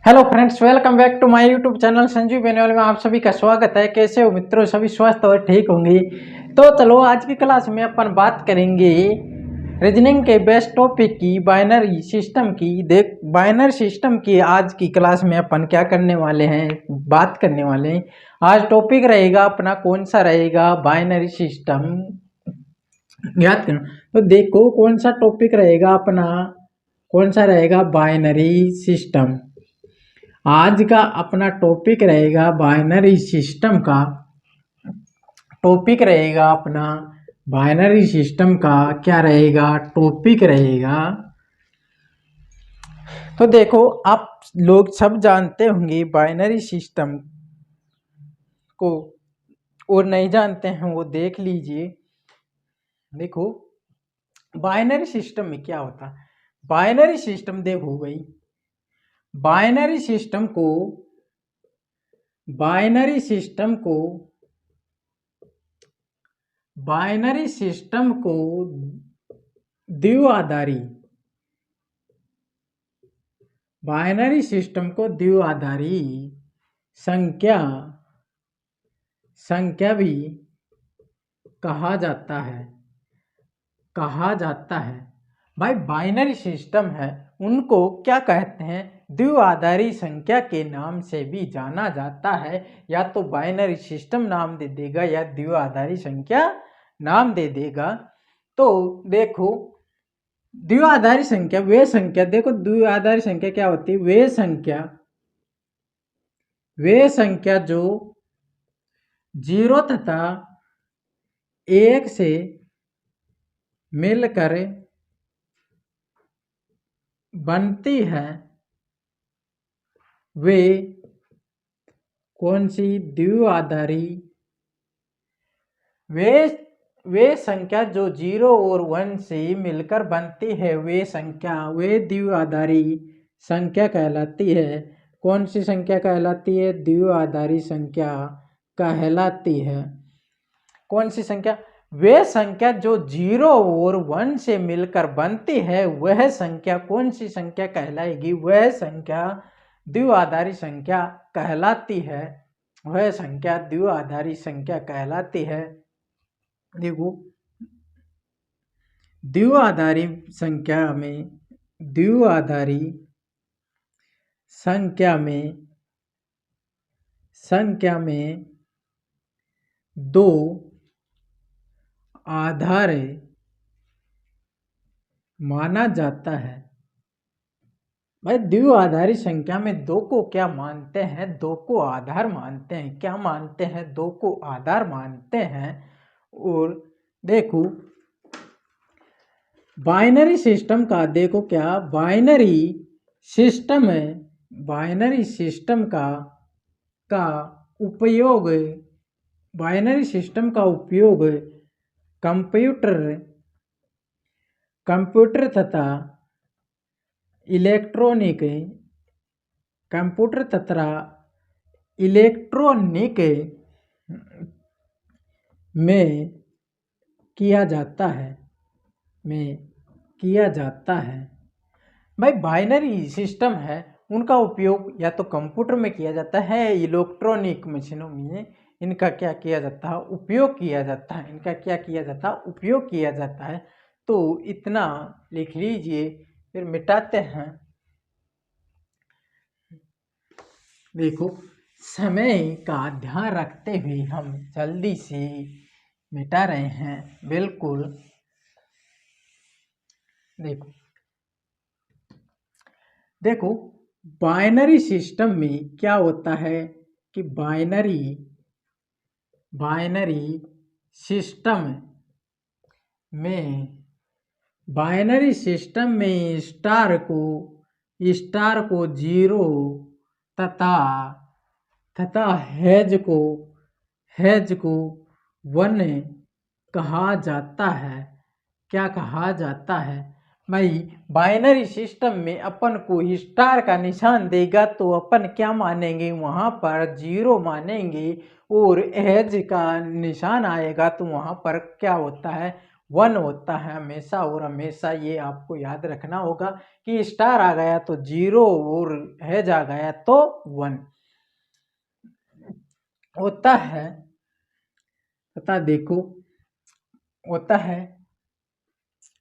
Hello friends, welcome back to my YouTube channel Sanjeev Beniwal में आप सभी का स्वागत है। कैसे हो मित्रों? सभी स्वस्थ और ठीक होंगे। तो चलो आज की क्लास में अपन बात करेंगे रीजनिंग के बेस्ट टॉपिक की बाइनरी सिस्टम की। देख, बाइनरी सिस्टम की आज की क्लास में अपन क्या करने वाले हैं, बात करने वाले हैं। आज टॉपिक रहेगा अपना कौन सा रहेगा, बाइनरी सिस्टम। याद करो तो देखो कौन सा टॉपिक रहेगा अपना, कौन सा रहेगा, बाइनरी सिस्टम। आज का अपना टॉपिक रहेगा बाइनरी सिस्टम का। टॉपिक रहेगा अपना बाइनरी सिस्टम का, क्या रहेगा, टॉपिक रहेगा। तो देखो आप लोग सब जानते होंगे बाइनरी सिस्टम को, और नहीं जानते हैं वो देख लीजिए। देखो बाइनरी सिस्टम में क्या होता है। बाइनरी सिस्टम देखो भाई, बाइनरी सिस्टम को बाइनरी सिस्टम को बाइनरी सिस्टम को द्विआधारी बाइनरी सिस्टम को द्विआधारी संख्या भी कहा जाता है। भाई बाइनरी सिस्टम है उनको क्या कहते हैं, द्विआधारी संख्या के नाम से भी जाना जाता है। या तो बाइनरी सिस्टम नाम दे देगा या द्विआधारी संख्या नाम दे देगा। तो देखो द्विआधारी संख्या वे संख्या, देखो द्विआधारी संख्या क्या होती है, वे संख्या जो 0 तथा 1 से मिलकर बनती है, वे कौन सी द्विआधारी, वे संख्या जो 0 और 1 से मिलकर बनती है, वे द्विआधारी संख्या कहलाती है। कौन सी संख्या कहलाती है? द्विआधारी संख्या कहलाती है। कौन सी संख्या? वे संख्या जो 0 और 1 से मिलकर बनती है, वह संख्या कौन सी संख्या कहलाएगी? वह संख्या द्विआधारी संख्या कहलाती है। वह संख्या द्विआधारी संख्या कहलाती है। देखो द्विआधारी संख्या में दो आधार माना जाता है। भाई द्विआधारी संख्या में दो को क्या मानते हैं? दो को आधार मानते हैं। क्या मानते हैं? दो को आधार मानते हैं। और देखो बाइनरी सिस्टम का, देखो क्या बाइनरी सिस्टम है, बाइनरी सिस्टम का उपयोग बाइनरी सिस्टम का उपयोग कंप्यूटर तथा इलेक्ट्रॉनिक में किया जाता है। भाई बाइनरी सिस्टम है उनका उपयोग या तो कंप्यूटर में किया जाता है, इलेक्ट्रॉनिक मशीनों में इनका क्या किया जाता है, उपयोग किया जाता है। इनका क्या किया जाता है? उपयोग किया जाता है। तो इतना लिख लीजिए, फिर मिटाते हैं। देखो समय का ध्यान रखते हुए हम जल्दी से मिटा रहे हैं, बिल्कुल। देखो बाइनरी सिस्टम में क्या होता है कि बाइनरी सिस्टम में स्टार को 0 तथा हैज को 1 कहा जाता है। क्या कहा जाता है? भाई बाइनरी सिस्टम में अपन को स्टार का निशान देगा तो अपन क्या मानेंगे? वहाँ पर 0 मानेंगे। और हैज का निशान आएगा तो वहाँ पर क्या होता है? वन होता है हमेशा, और हमेशा ये आपको याद रखना होगा कि स्टार आ गया तो जीरो और हैज आ गया तो वन होता है। पता देखो, होता है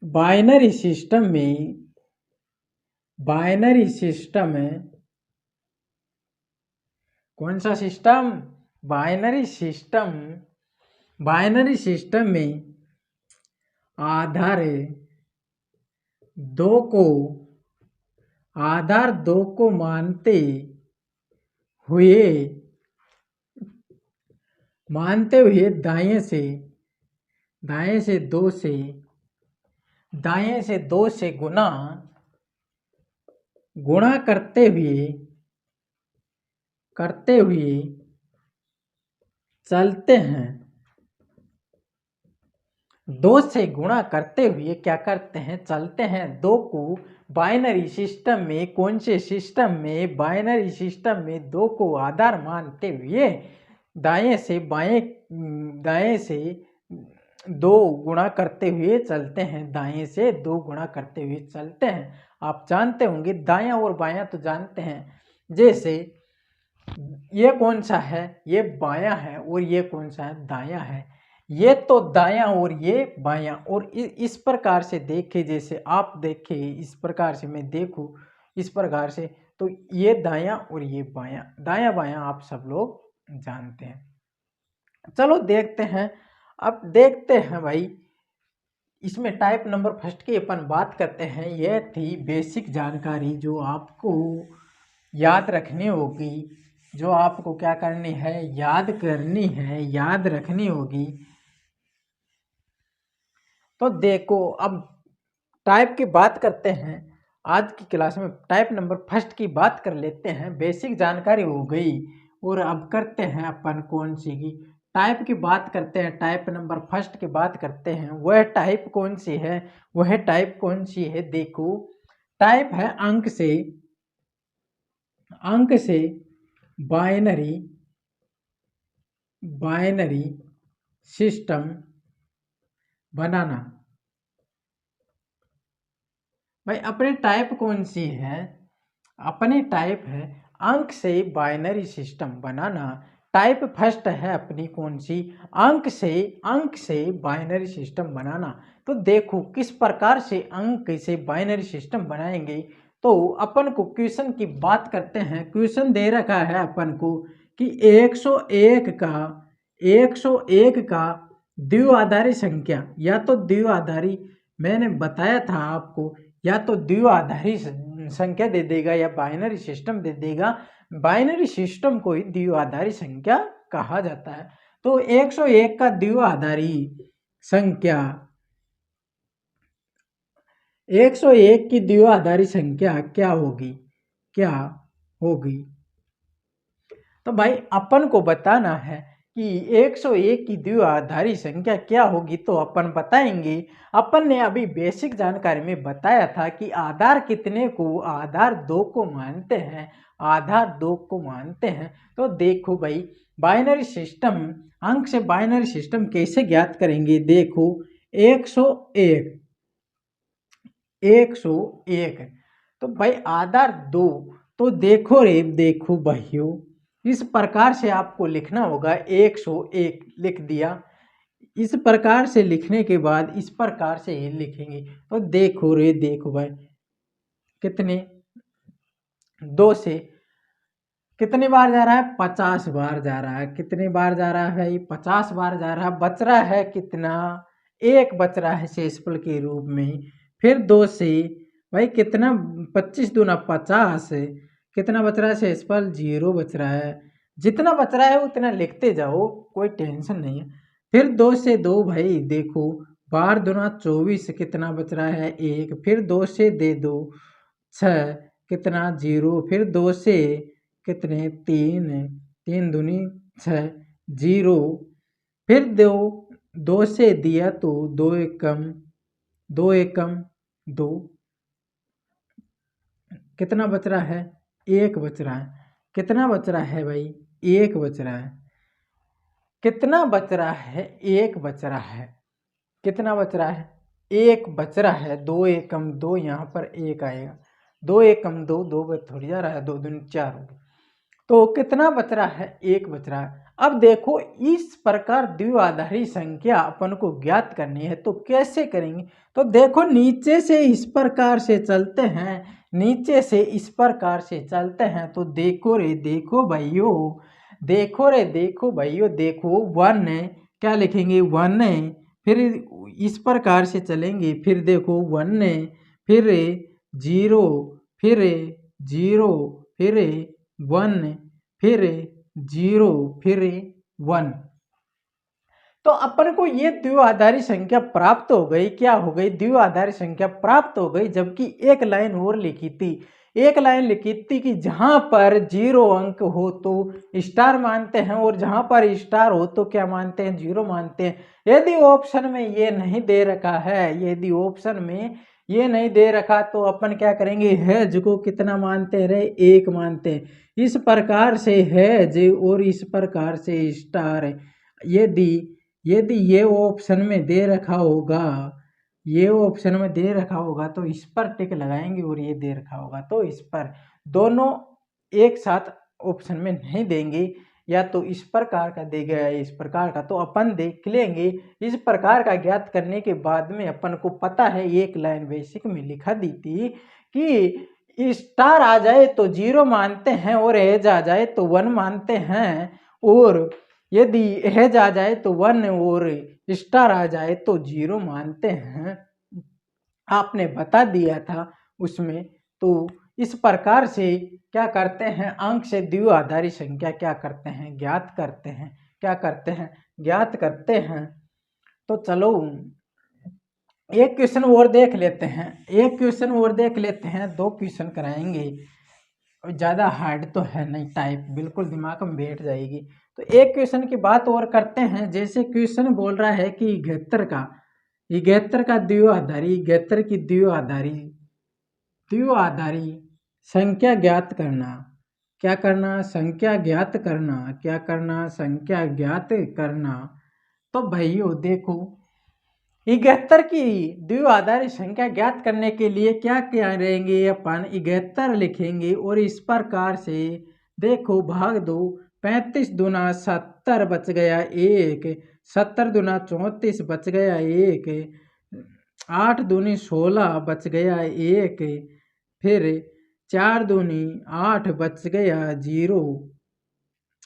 बाइनरी सिस्टम में, बाइनरी सिस्टम में कौन सा system, binary system, binary system में आधार दो को, आधार दो को मानते हुए, मानते हुए दाएं से, दाएं से दो से, दाएं से दो से गुना, गुणा करते हुए, करते हुए चलते हैं। दो से गुणा करते हुए क्या करते हैं, चलते हैं। दो को बाइनरी सिस्टम में, कौन से सिस्टम में, बाइनरी सिस्टम में दो को आधार मानते हुए दाएं से बाएं, दाएं से दो गुणा करते हुए चलते हैं, दाएं से दो गुणा करते हुए चलते हैं। आप जानते होंगे दायां और बायां तो जानते हैं। जैसे ये कौन सा है, ये बायां है, और ये कौन सा है, दायां है। ये तो दायां और ये बायां, और इस प्रकार से देखे, जैसे आप देखे इस प्रकार से, मैं देखूं इस प्रकार से, तो ये दायां और ये बायां, दायां बायां आप सब लोग जानते हैं। चलो देखते हैं, अब देखते हैं भाई, इसमें टाइप नंबर फर्स्ट की अपन बात करते हैं। यह थी बेसिक जानकारी जो आपको याद रखनी होगी, जो आपको क्या करनी है, याद करनी है, याद रखनी होगी। तो देखो, अब टाइप की बात करते हैं। आज की क्लास में टाइप नंबर फर्स्ट की बात कर लेते हैं। बेसिक जानकारी हो गई, और अब करते हैं अपन कौन सी की, टाइप की बात करते हैं। टाइप नंबर फर्स्ट की बात करते हैं। वह टाइप कौन सी है, वह टाइप कौन सी है, देखो टाइप है अंक से, अंक से बाइनरी, बाइनरी सिस्टम बनाना। भाई अपने टाइप कौन सी है, अपनी टाइप है अंक से बाइनरी सिस्टम बनाना। टाइप फर्स्ट है अपनी कौन सी, अंक से, अंक से बाइनरी सिस्टम बनाना। तो देखो किस प्रकार से अंक से बाइनरी सिस्टम बनाएंगे। तो अपन को क्वेश्चन की बात करते हैं। क्वेश्चन दे रखा है अपन को कि 101 का, 101 का द्विआधारी संख्या, या तो द्विआधारी, मैंने बताया था आपको, या तो द्विआधारी संख्या दे देगा या बाइनरी सिस्टम दे देगा। बाइनरी सिस्टम को ही द्विआधारी संख्या कहा जाता है। तो 101 का द्विआधारी संख्या, 101 की द्विआधारी संख्या क्या होगी, क्या होगी। तो भाई अपन को बताना है कि 101 की द्विआधारी संख्या क्या होगी, तो अपन बताएंगे। अपन ने अभी बेसिक जानकारी में बताया था कि आधार कितने को, आधार दो को मानते हैं, आधार दो को मानते हैं। तो देखो भाई, बाइनरी सिस्टम, अंक से बाइनरी सिस्टम कैसे ज्ञात करेंगे। देखो 101, 101, तो भाई आधार दो, तो देखो रे, देखो भाइयों, इस प्रकार से आपको लिखना होगा। 101 लिख दिया। इस प्रकार से लिखने के बाद इस प्रकार से ही लिखेंगे। तो देखो रे, देखो भाई, कितने, दो से कितनी बार जा रहा है, 50 बार जा रहा है। कितनी बार जा रहा है भाई, 50 बार जा रहा है। बच रहा है कितना, एक बच रहा है शेषफल के रूप में। फिर दो से भाई कितना, 25 दूना 50, कितना बच रहा है शेषफल, 0 बच रहा है। जितना बच रहा है उतना लिखते जाओ, कोई टेंशन नहीं है। फिर दो से दो भाई, देखो बार दूना 24, कितना बच रहा है, 1। फिर दो से दे दो 6, कितना, 0। फिर दो से कितने, 3, 3 दूनी 6, 0। फिर दो, दो से दिया तो 2 एकम, 2 एकम 2, कितना बच रहा है, 1 बच रहा है। कितना बच रहा है भाई, 1 बच रहा है। कितना बच रहा है, 1 बच रहा है। कितना बच रहा है, एक बच रहा है, 2 एकम 2, यहाँ पर एक आएगा, 2 एकम 2, 2 बच थोड़ी जा रहा है, 2 दूनी 4 हो गया, तो कितना बच रहा है, एक बच रहा है। अब देखो इस प्रकार द्विआधारी संख्या अपन को ज्ञात करनी है तो कैसे करेंगे, तो देखो नीचे से इस प्रकार से चलते हैं, नीचे से इस प्रकार से चलते हैं, तो देखो रे देखो भाइयों, देखो रे देखो भाइयों, देखो 1 क्या लिखेंगे 1, फिर इस प्रकार से चलेंगे, फिर देखो 1, फिर 0, फिर 0, फिर 1, फिर 0, फिर 1। तो अपन को ये द्विआधारी संख्या प्राप्त हो गई, क्या हो गई, द्विआधारी संख्या प्राप्त हो गई। जबकि एक लाइन और लिखी थी, एक लाइन लिखी थी कि जहां पर 0 अंक हो तो स्टार मानते हैं और जहां पर स्टार हो तो क्या मानते हैं, 0 मानते हैं। यदि ऑप्शन में ये नहीं दे रखा है, यदि ऑप्शन में ये नहीं दे रखा तो अपन क्या करेंगे, हैज को कितना मानते रहे, 1 मानते हैं। इस प्रकार से हैज और इस प्रकार से स्टार, यदि यदि ये ऑप्शन में दे रखा होगा, ये ऑप्शन में दे रखा होगा तो इस पर टिक लगाएंगे, और ये दे रखा होगा तो इस पर, दोनों एक साथ ऑप्शन में नहीं देंगे, या तो इस प्रकार का देगा या इस प्रकार का, तो अपन देख लेंगे। इस प्रकार का ज्ञात करने के बाद में अपन को पता है, एक लाइन बेसिक में लिखा दी थी कि स्टार आ जाए तो 0 मानते हैं और एज आ जाए तो 1 मानते हैं, और यदि हैज आ जाए तो 1 और स्टार आ जाए तो 0 मानते हैं। आपने बता दिया था उसमें। तो इस प्रकार से क्या करते हैं, अंक से द्विआधारी संख्या क्या करते हैं, ज्ञात करते हैं, क्या करते हैं, ज्ञात करते हैं। तो चलो एक क्वेश्चन और देख लेते हैं, एक क्वेश्चन और देख लेते हैं, 2 क्वेश्चन कराएंगे, ज़्यादा हार्ड तो है नहीं, टाइप बिल्कुल दिमाग में बैठ जाएगी। तो एक क्वेश्चन की बात और करते हैं। जैसे क्वेश्चन बोल रहा है कि 71 का द्विआधारी, 71 की द्विआधारी संख्या ज्ञात करना, क्या करना, संख्या ज्ञात करना, क्या करना, संख्या ज्ञात करना। तो भाइयों देखो 71 की द्विआधारी संख्या ज्ञात करने के लिए क्या क्या रहेंगे, अपन 71 लिखेंगे और इस प्रकार से देखो भाग दो, 35 दूना 70 बच गया 1, 70 दूना 34 बच गया 1, 8 दूनी 16 बच गया 1, फिर 4 दूनी 8 बच गया 0,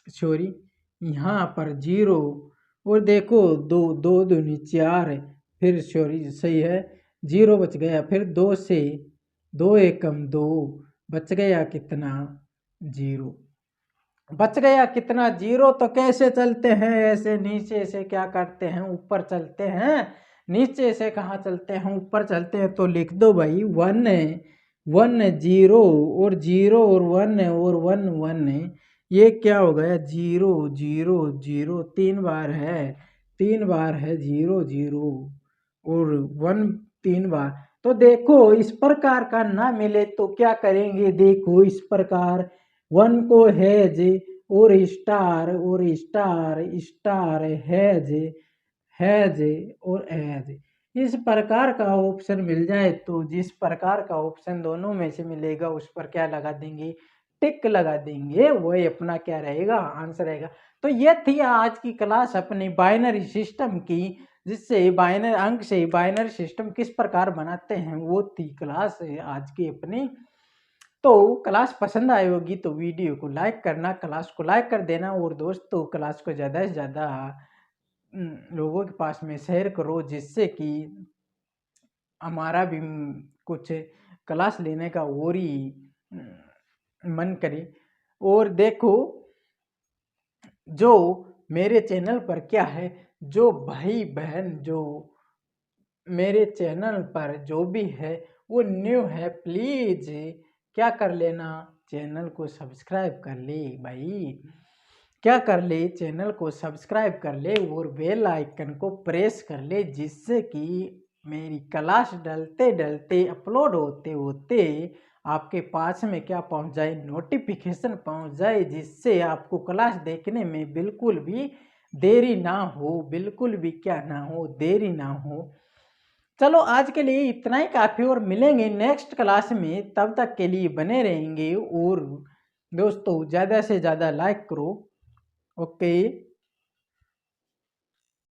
सॉरी यहाँ पर 0, और देखो 2 2 दूनी 4, फिर सॉरी सही है 0 बच गया, फिर 2 से 2 एकम 2 बच गया कितना, 0 बच गया कितना, 0। तो कैसे चलते हैं, ऐसे नीचे से क्या करते हैं, ऊपर चलते हैं, नीचे से कहाँ चलते हैं, ऊपर चलते हैं। तो लिख दो भाई 1 1 0 और 0 और 1 और 1 1, ये क्या हो गया 0 0 0, 3 बार है, 3 बार है 0 0 और 1 3 बार। तो देखो इस प्रकार का ना मिले तो क्या करेंगे, देखो इस प्रकार 1 को हैज और स्टार स्टार हैज हैज और हैज, इस प्रकार का ऑप्शन मिल जाए तो जिस प्रकार का ऑप्शन दोनों में से मिलेगा उस पर क्या लगा देंगे, टिक लगा देंगे, वही अपना क्या रहेगा, आंसर रहेगा। तो ये थी आज की क्लास अपनी बाइनरी सिस्टम की, जिससे बाइनरी अंक से बाइनरी सिस्टम किस प्रकार बनाते हैं, वो थी क्लास आज की अपनी। तो क्लास पसंद आई होगी तो वीडियो को लाइक करना, क्लास को लाइक कर देना, और दोस्तों क्लास को ज़्यादा से ज़्यादा लोगों के पास में शेयर करो, जिससे कि हमारा भी कुछ क्लास लेने का और ही मन करे। और देखो जो मेरे चैनल पर क्या है, जो भाई बहन जो मेरे चैनल पर जो भी है वो न्यू है, प्लीज़ क्या कर लेना, चैनल को सब्सक्राइब कर ले भाई, क्या कर ले, चैनल को सब्सक्राइब कर ले और बेल आइकन को प्रेस कर ले, जिससे कि मेरी क्लास डलते डलते अपलोड होते होते आपके पास में क्या पहुंच जाए, नोटिफिकेशन पहुंच जाए, जिससे आपको क्लास देखने में बिल्कुल भी देरी ना हो, बिल्कुल भी क्या ना हो, देरी ना हो। चलो आज के लिए इतना ही काफ़ी, और मिलेंगे नेक्स्ट क्लास में, तब तक के लिए बने रहेंगे। और दोस्तों ज़्यादा से ज़्यादा लाइक करो। ओके।